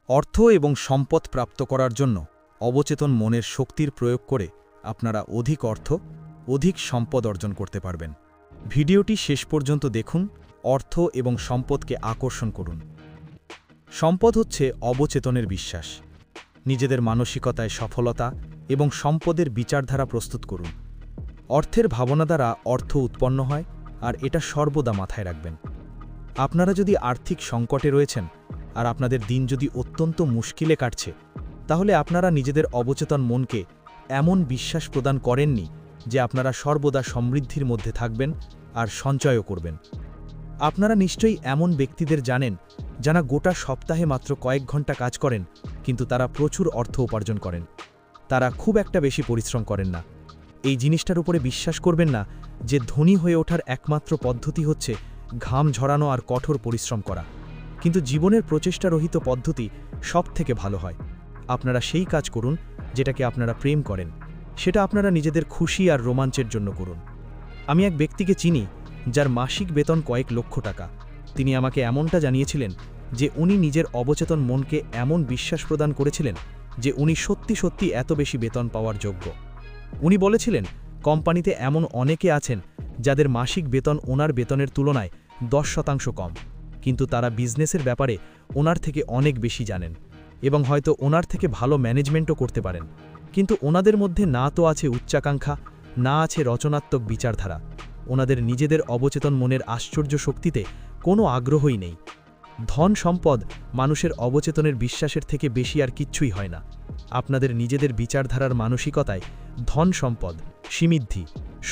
অর্থ এবং সম্পদ প্রাপ্ত করার জন্য অবচেতন মনের শক্তির প্রয়োগ করে আপনারা অধিক অর্থ, অধিক সম্পদ অর্জন করতে পারবেন। ভিডিওটি শেষ পর্যন্ত দেখুন, অর্থ এবং সম্পদকে আকর্ষণ করুন। সম্পদ হচ্ছে অবচেতনের বিশ্বাস। নিজেদের মানসিকতায় সফলতা এবং সম্পদের বিচারধারা প্রস্তুত করুন। অর্থের ভাবনা দ্বারা অর্থ উৎপন্ন হয়, আর এটা সর্বদা মাথায় রাখবেন। আপনারা যদি আর্থিক সংকটে রয়েছেন আর আপনাদের দিন যদি অত্যন্ত মুশকিলে কাটছে, তাহলে আপনারা নিজেদের অবচেতন মনকে এমন বিশ্বাস প্রদান করেননি যে আপনারা সর্বদা সমৃদ্ধির মধ্যে থাকবেন আর সঞ্চয়ও করবেন। আপনারা নিশ্চয়ই এমন ব্যক্তিদের জানেন যারা গোটা সপ্তাহে মাত্র কয়েক ঘন্টা কাজ করেন, কিন্তু তারা প্রচুর অর্থ উপার্জন করেন। তারা খুব একটা বেশি পরিশ্রম করেন না। এই জিনিসটার উপরে বিশ্বাস করবেন না যে ধনী হয়ে ওঠার একমাত্র পদ্ধতি হচ্ছে ঘাম ঝরানো আর কঠোর পরিশ্রম করা। কিন্তু জীবনের প্রচেষ্টারহিত পদ্ধতি সবথেকে ভালো হয়। আপনারা সেই কাজ করুন যেটাকে আপনারা প্রেম করেন। সেটা আপনারা নিজেদের খুশি আর রোমাঞ্চের জন্য করুন। আমি এক ব্যক্তিকে চিনি যার মাসিক বেতন কয়েক লক্ষ টাকা। তিনি আমাকে এমনটা জানিয়েছিলেন যে উনি নিজের অবচেতন মনকে এমন বিশ্বাস প্রদান করেছিলেন যে উনি সত্যি সত্যি এত বেশি বেতন পাওয়ার যোগ্য। উনি বলেছিলেন, কোম্পানিতে এমন অনেকে আছেন যাদের মাসিক বেতন ওনার বেতনের তুলনায় 10% কম, কিন্তু তারা বিজনেসের ব্যাপারে ওনার থেকে অনেক বেশি জানেন এবং হয়তো ওনার থেকে ভালো ম্যানেজমেন্টও করতে পারেন। কিন্তু ওনাদের মধ্যে না তো আছে উচ্চাকাঙ্ক্ষা, না আছে রচনাত্মক বিচারধারা। ওনাদের নিজেদের অবচেতন মনের আশ্চর্য শক্তিতে কোনো আগ্রহই নেই। ধন সম্পদ মানুষের অবচেতনের বিশ্বাসের থেকে বেশি আর কিচ্ছুই হয় না। আপনাদের নিজেদের বিচারধারার মানসিকতায় ধন সম্পদ, সমৃদ্ধি,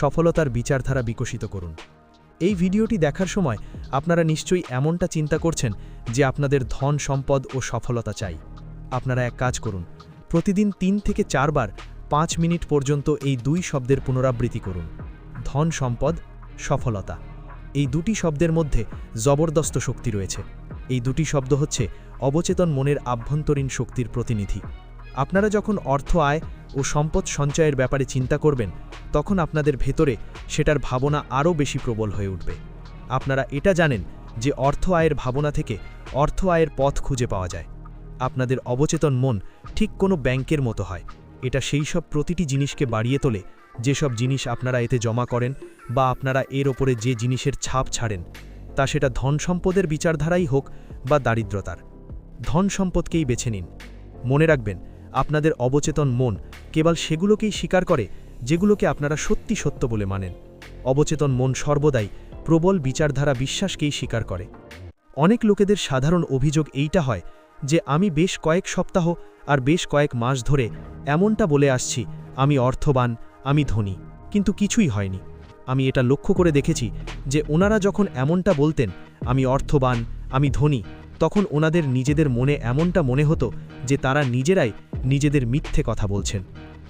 সফলতার বিচারধারা বিকশিত করুন। এই ভিডিওটি দেখার সময় আপনারা নিশ্চয়ই এমনটা চিন্তা করছেন যে আপনাদের ধন সম্পদ ও সফলতা চাই। আপনারা এক কাজ করুন, প্রতিদিন 3 থেকে 4 বার 5 মিনিট পর্যন্ত এই 2 শব্দের পুনরাবৃত্তি করুন। ধন সম্পদ, সফলতা। এই দুটি শব্দের মধ্যে জবরদস্ত শক্তি রয়েছে। এই দুটি শব্দ হচ্ছে অবচেতন মনের আভ্যন্তরীণ শক্তির প্রতিনিধি। আপনারা যখন অর্থ আয় ও সম্পদ সঞ্চয়ের ব্যাপারে চিন্তা করবেন, তখন আপনাদের ভেতরে সেটার ভাবনা আরও বেশি প্রবল হয়ে উঠবে। আপনারা এটা জানেন যে অর্থ আয়ের ভাবনা থেকে অর্থ আয়ের পথ খুঁজে পাওয়া যায়। আপনাদের অবচেতন মন ঠিক কোনো ব্যাংকের মতো হয়। এটা সেই সব প্রতিটি জিনিসকে বাড়িয়ে তোলে যেসব জিনিস আপনারা এতে জমা করেন বা আপনারা এর ওপরে যে জিনিসের ছাপ ছাড়েন, তা সেটা ধন সম্পদের বিচারধারাই হোক বা দারিদ্রতার। ধন সম্পদকেই বেছে নিন। মনে রাখবেন, আপনাদের অবচেতন মন কেবল সেগুলোকেই স্বীকার করে যেগুলোকে আপনারা সত্যি সত্য বলে মানেন। অবচেতন মন সর্বদাই প্রবল বিচারধারা বিশ্বাসকেই স্বীকার করে। অনেক লোকেদের সাধারণ অভিযোগ এইটা হয় যে আমি বেশ কয়েক সপ্তাহ আর বেশ কয়েক মাস ধরে এমনটা বলে আসছি, আমি অর্থবান, আমি ধনী, কিন্তু কিছুই হয়নি। আমি এটা লক্ষ্য করে দেখেছি যে ওনারা যখন এমনটা বলতেন, আমি অর্থবান, আমি ধনী, তখন ওনাদের নিজেদের মনে এমনটা মনে হতো যে তারা নিজেরাই নিজেদের মিথ্যে কথা বলছেন।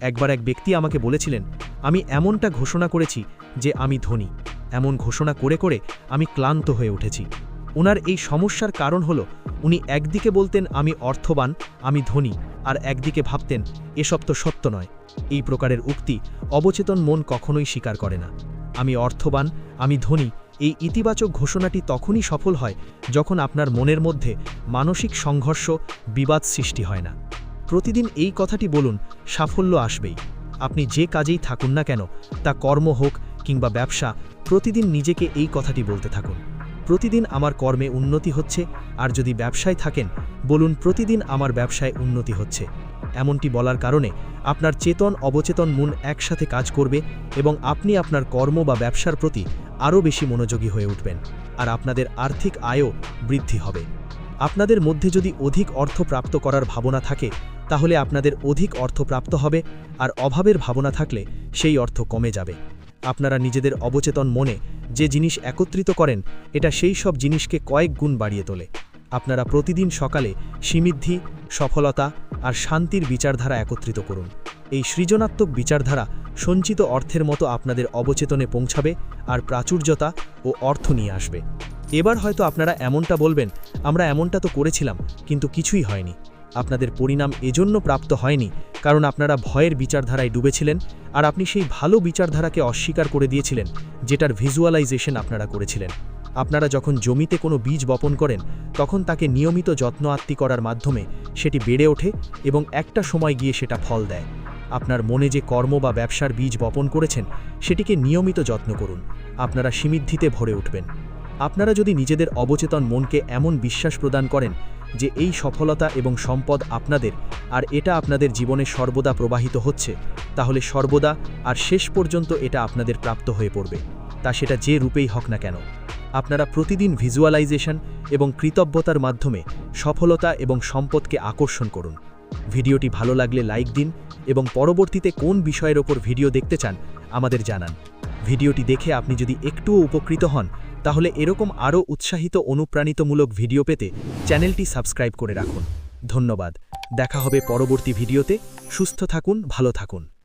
একবার এক ব্যক্তি আমাকে বলেছিলেন, আমি এমনটা ঘোষণা করেছি যে আমি ধনী। এমন ঘোষণা করে করে আমি ক্লান্ত হয়ে উঠেছি। ওনার এই সমস্যার কারণ হলো উনি একদিকে বলতেন আমি অর্থবান, আমি ধনী, আর একদিকে ভাবতেন এসব তো সত্য নয়। এই প্রকারের উক্তি অবচেতন মন কখনোই স্বীকার করে না। আমি অর্থবান, আমি ধনী, এই ইতিবাচক ঘোষণাটি তখনই সফল হয় যখন আপনার মনের মধ্যে মানসিক সংঘর্ষ, বিবাদ সৃষ্টি হয় না। প্রতিদিন এই কথাটি বলুন, সাফল্য আসবেই। আপনি যে কাজেই থাকুন না কেন, তা কর্ম হোক কিংবা ব্যবসা, প্রতিদিন নিজেকে এই কথাটি বলতে থাকুন, প্রতিদিন আমার কর্মে উন্নতি হচ্ছে। আর যদি ব্যবসায় থাকেন, বলুন প্রতিদিন আমার ব্যবসায় উন্নতি হচ্ছে। এমনটি বলার কারণে আপনার চেতন অবচেতন মন একসাথে কাজ করবে এবং আপনি আপনার কর্ম বা ব্যবসার প্রতি আরও বেশি মনোযোগী হয়ে উঠবেন, আর আপনাদের আর্থিক আয়ও বৃদ্ধি হবে। আপনাদের মধ্যে যদি অধিক অর্থ প্রাপ্ত করার ভাবনা থাকে, তাহলে আপনাদের অধিক অর্থ প্রাপ্ত হবে, আর অভাবের ভাবনা থাকলে সেই অর্থ কমে যাবে। আপনারা নিজেদের অবচেতন মনে যে জিনিস একত্রিত করেন, এটা সেই সব জিনিসকে কয়েক গুণ বাড়িয়ে তোলে। আপনারা প্রতিদিন সকালে সমৃদ্ধি, সফলতা আর শান্তির বিচারধারা একত্রিত করুন। এই সৃজনাত্মক বিচারধারা সঞ্চিত অর্থের মতো আপনাদের অবচেতনে পৌঁছাবে আর প্রাচুর্যতা ও অর্থ নিয়ে আসবে। এবার হয়তো আপনারা এমনটা বলবেন, আমরা এমনটা তো করেছিলাম কিন্তু কিছুই হয়নি। আপনাদের পরিণাম এজন্য প্রাপ্ত হয়নি কারণ আপনারা ভয়ের বিচারধারায় ডুবেছিলেন, আর আপনি সেই ভালো বিচারধারাকে অস্বীকার করে দিয়েছিলেন যেটার ভিজুয়ালাইজেশন আপনারা করেছিলেন। আপনারা যখন জমিতে কোনো বীজ বপন করেন তখন তাকে নিয়মিত যত্ন আত্তি করার মাধ্যমে সেটি বেড়ে ওঠে এবং একটা সময় গিয়ে সেটা ফল দেয়। আপনার মনে যে কর্ম বা ব্যবসার বীজ বপন করেছেন সেটিকে নিয়মিত যত্ন করুন, আপনারা সমৃদ্ধিতে ভরে উঠবেন। আপনারা যদি নিজেদের অবচেতন মনকে এমন বিশ্বাস প্রদান করেন যে এই সফলতা এবং সম্পদ আপনাদের আর এটা আপনাদের জীবনে সর্বদা প্রবাহিত হচ্ছে, তাহলে সর্বদা আর শেষ পর্যন্ত এটা আপনাদের প্রাপ্ত হয়ে পড়বে, তা সেটা যে রূপেই হোক না কেন। আপনারা প্রতিদিন ভিজুয়ালাইজেশন এবং কৃতজ্ঞতার মাধ্যমে সফলতা এবং সম্পদকে আকর্ষণ করুন। ভিডিওটি ভালো লাগলে লাইক দিন এবং পরবর্তীতে কোন বিষয়ের ওপর ভিডিও দেখতে চান আমাদের জানান। ভিডিওটি দেখে আপনি যদি একটুও উপকৃত হন তাহলে এরকম আরও উৎসাহিত অনুপ্রাণিতমূলক ভিডিও পেতে চ্যানেলটি সাবস্ক্রাইব করে রাখুন। ধন্যবাদ। দেখা হবে পরবর্তী ভিডিওতে। সুস্থ থাকুন, ভালো থাকুন।